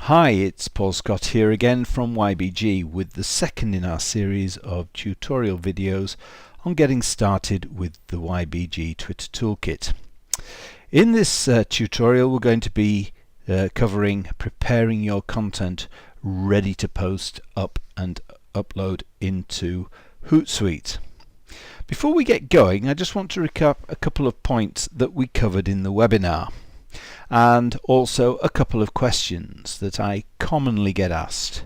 Hi, it's Paul Scott here again from YBG with the second in our series of tutorial videos on getting started with the YBG Twitter Toolkit. In this tutorial we're going to be covering preparing your content ready to post up and upload into Hootsuite. Before we get going, I just want to recap a couple of points that we covered in the webinar, and also a couple of questions that I commonly get asked.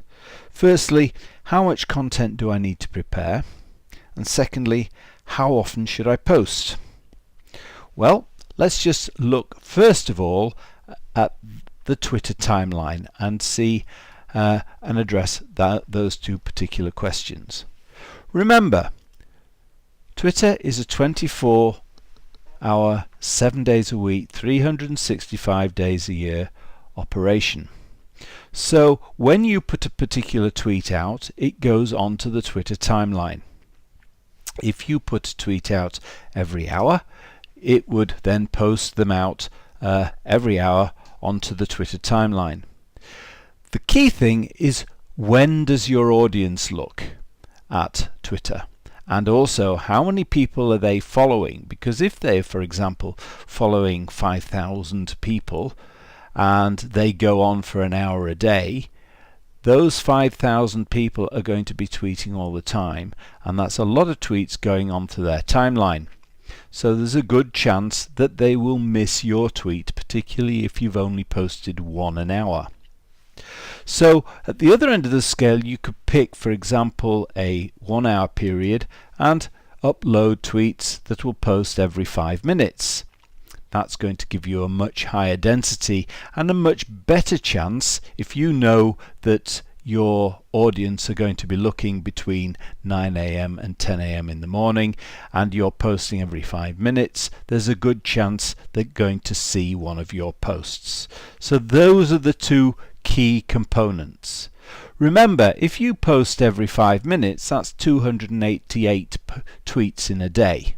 Firstly, how much content do I need to prepare? And secondly, how often should I post? Well, let's just look first of all at the Twitter timeline and see and address those two particular questions. Remember, Twitter is a 24-hour, 7 days a week, 365 days a year operation. So when you put a particular tweet out, it goes onto the Twitter timeline. If you put a tweet out every hour, it would then post them out every hour onto the Twitter timeline. The key thing is, when does your audience look at Twitter? And also, how many people are they following? Because if they're, for example, following 5,000 people and they go on for an hour a day, those 5,000 people are going to be tweeting all the time, and that's a lot of tweets going onto their timeline. So there's a good chance that they will miss your tweet, particularly if you've only posted one an hour. So at the other end of the scale, you could pick, for example, a 1 hour period and upload tweets that will post every 5 minutes. That's going to give you a much higher density and a much better chance, if you know that your audience are going to be looking between 9 AM and 10 AM in the morning and you're posting every 5 minutes, there's a good chance they're going to see one of your posts. So those are the two key components. Remember, if you post every 5 minutes, that's 288 tweets in a day.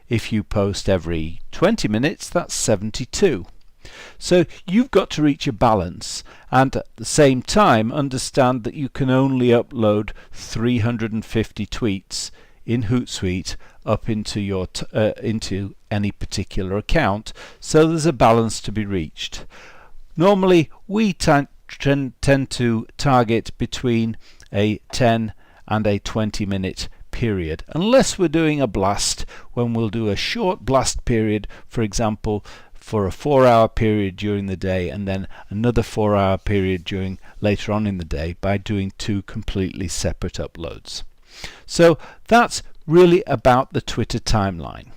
If you post every 20 minutes, that's 72. So you've got to reach a balance, and at the same time understand that you can only upload 350 tweets in Hootsuite up into your into any particular account, so there's a balance to be reached. Normally we tend to target between a 10 and a 20-minute period, unless we're doing a blast, when we'll do a short blast period, for example, for a 4-hour period during the day and then another 4-hour period during later on in the day, by doing two completely separate uploads. So that's really about the Twitter timeline.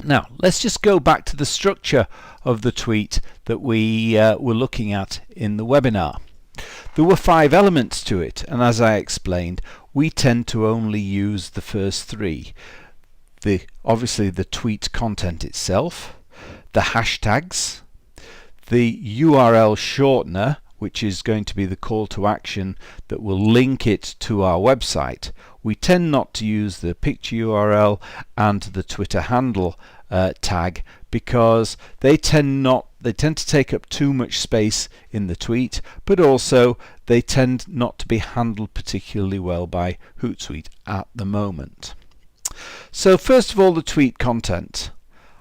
Now let's just go back to the structure of the tweet that we were looking at in the webinar. There were 5 elements to it, and as I explained, we tend to only use the first 3. Obviously the tweet content itself, the hashtags, the URL shortener, which is going to be the call to action that will link it to our website. We tend not to use the picture URL and the Twitter handle tag, because they tend to take up too much space in the tweet, but also they tend not to be handled particularly well by Hootsuite at the moment. So first of all, the tweet content.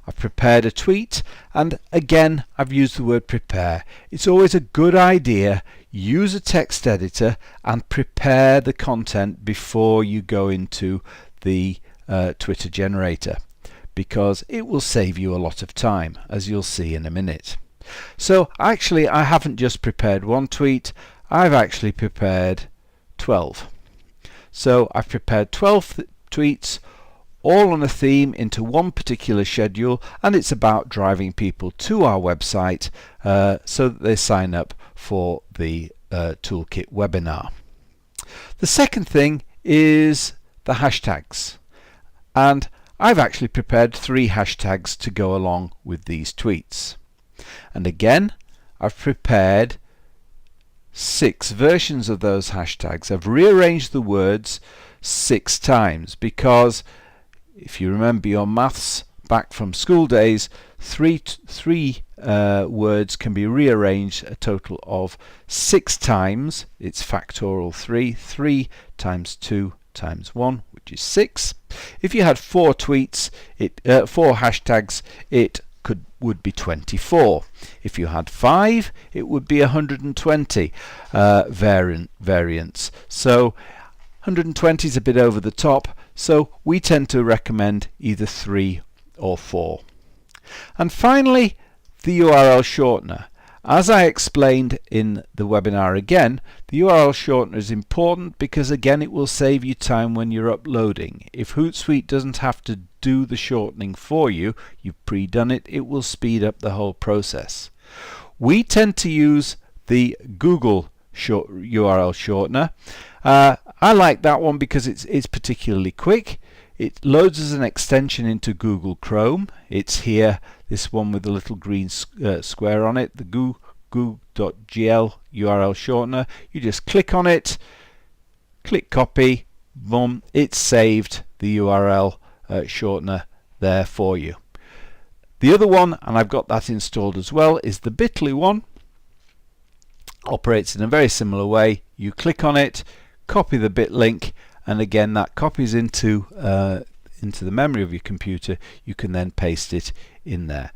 I've prepared a tweet, and again I've used the word prepare. It's always a good idea, use a text editor and prepare the content before you go into the Twitter generator, because it will save you a lot of time, as you'll see in a minute. So actually I haven't just prepared one tweet, I've actually prepared 12. So I've prepared 12 tweets, all on a theme, into one particular schedule, and it's about driving people to our website so that they sign up for the Toolkit webinar. The second thing is the hashtags, and I've actually prepared 3 hashtags to go along with these tweets. And again, I've prepared 6 versions of those hashtags. I've rearranged the words 6 times because, if you remember your maths back from school days, three words can be rearranged a total of 6 times. It's factorial 3. 3 times 2 times 1, which is 6. If you had 4 tweets, 4 hashtags, it would be 24. If you had 5, it would be 120 variants. So 120 is a bit over the top, so we tend to recommend either 3 or 4. And finally, the URL shortener. As I explained in the webinar again, the URL shortener is important because again it will save you time when you're uploading. If Hootsuite doesn't have to do the shortening for you, you've pre-done it, it will speed up the whole process. We tend to use the Google URL shortener. I like that one because it's particularly quick. It loads as an extension into Google Chrome. It's here, this one with the little green square on it, the goo.gl URL shortener. You just click on it, click copy, boom, it's saved the URL shortener there for you. The other one, and I've got that installed as well, is the Bitly one. Operates in a very similar way. You click on it, copy the bit link, and again that copies into the memory of your computer. You can then paste it in there.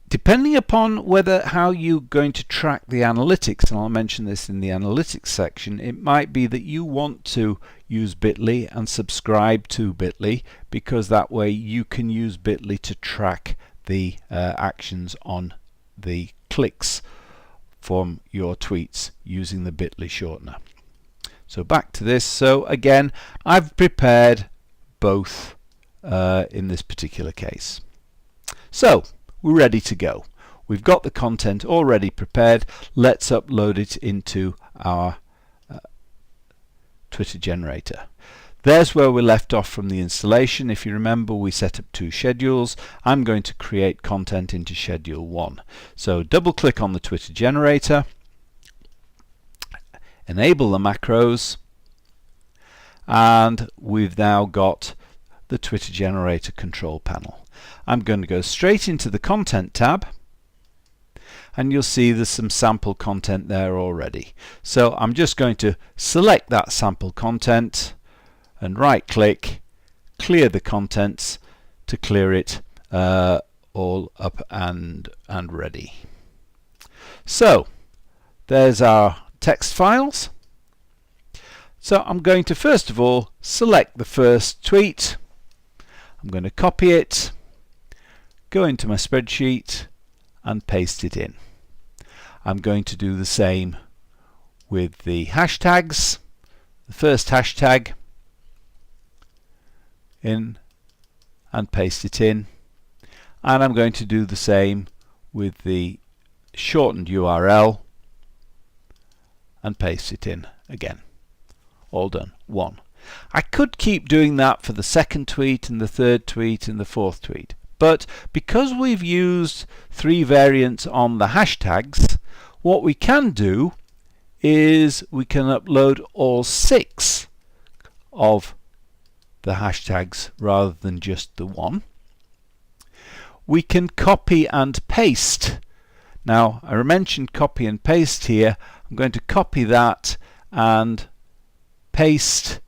Depending upon how you're going to track the analytics, and I'll mention this in the analytics section, it might be that you want to use Bitly and subscribe to Bitly, because that way you can use Bitly to track the actions on the clicks from your tweets using the Bitly shortener. So back to this. So again, I've prepared both in this particular case. So we're ready to go. We've got the content already prepared. Let's upload it into our Twitter generator. There's where we left off from the installation. If you remember, we set up 2 schedules. I'm going to create content into schedule 1. So double click on the Twitter generator, enable the macros, and we've now got the Twitter generator control panel. I'm going to go straight into the content tab, and you'll see there's some sample content there already. So I'm just going to select that sample content and right click, clear the contents to clear it all up and ready. So there's our text files. So I'm going to first of all select the first tweet. I'm going to copy it, go into my spreadsheet and paste it in. I'm going to do the same with the hashtags. The first hashtag, in and paste it in, and I'm going to do the same with the shortened URL and paste it in again. All done. 1. I could keep doing that for the second tweet and the third tweet and the fourth tweet, but because we've used 3 variants on the hashtags, what we can do is we can upload all 6 of the hashtags rather than just the 1. We can copy and paste. Now I mentioned copy and paste here. I'm going to copy that and paste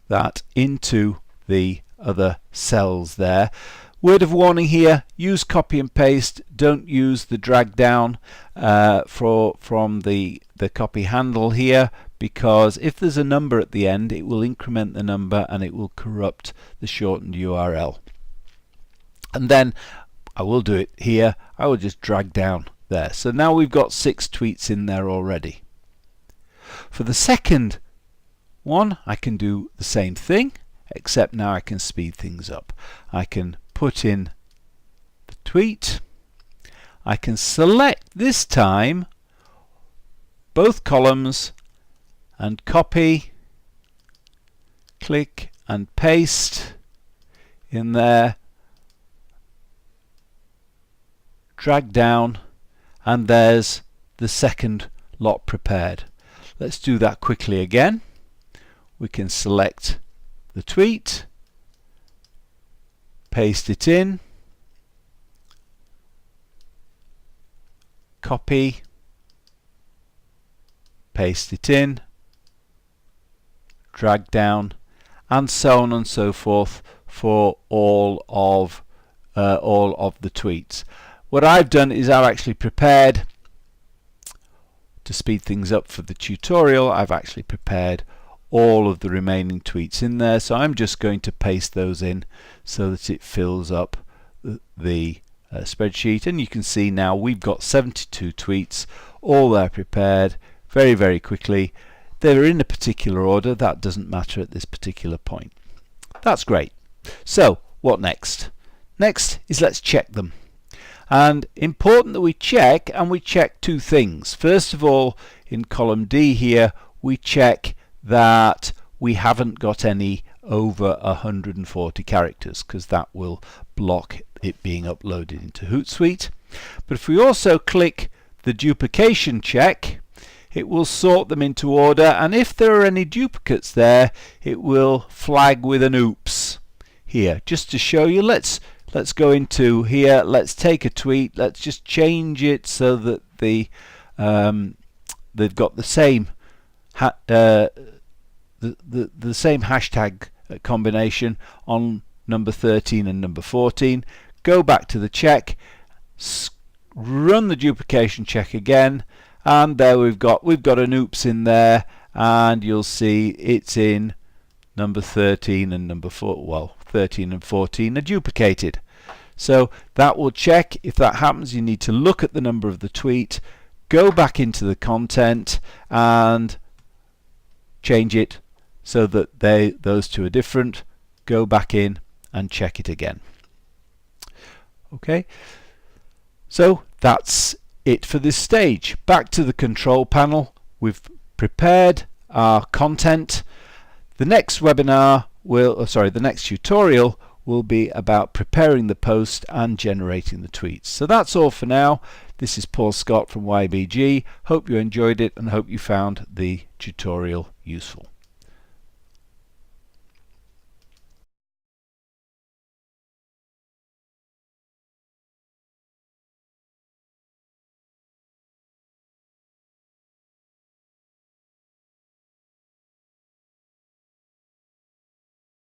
that into the other cells there. Word of warning here, use copy and paste, don't use the drag down from the copy handle here, because if there's a number at the end it will increment the number and it will corrupt the shortened URL. And then I will do it here, I will just drag down there. So now we've got 6 tweets in there already. For the second one I can do the same thing, except now I can speed things up. I can put in the tweet, I can select this time both columns and copy, click and paste in there, drag down, and there's the second lot prepared. Let's do that quickly again. We can select the tweet, paste it in, copy, paste it in, drag down, and so on and so forth for all of the tweets. What I've done is I've actually prepared, to speed things up for the tutorial, I've actually prepared all of the remaining tweets in there, so I'm just going to paste those in so that it fills up the spreadsheet, and you can see now we've got 72 tweets, all there prepared very quickly. They're in a particular order, that doesn't matter at this particular point. That's great. So what next? Next is let's check them. And important that we check, and we check two things. First of all, in column D here, we check that we haven't got any over 140 characters, because that will block it being uploaded into Hootsuite. But if we also click the duplication check, it will sort them into order, and if there are any duplicates there, it will flag with an oops here. Just to show you, let's go into here, let's take a tweet, let's just change it so that they've got the same the same hashtag combination on number 13 and number 14. Go back to the check, run the duplication check again, and there we've got an oops in there, and you'll see it's in number 13 and number 4. Well, 13 and 14 are duplicated. So that will check. If that happens, you need to look at the number of the tweet, go back into the content and change it so that those two are different. Go back in and check it again. Okay, so that's it for this stage. Back to the control panel. We've prepared our content. The next webinar the next tutorial will be about preparing the post and generating the tweets. So that's all for now. This is Paul Scott from YBG. Hope you enjoyed it and hope you found the tutorial useful.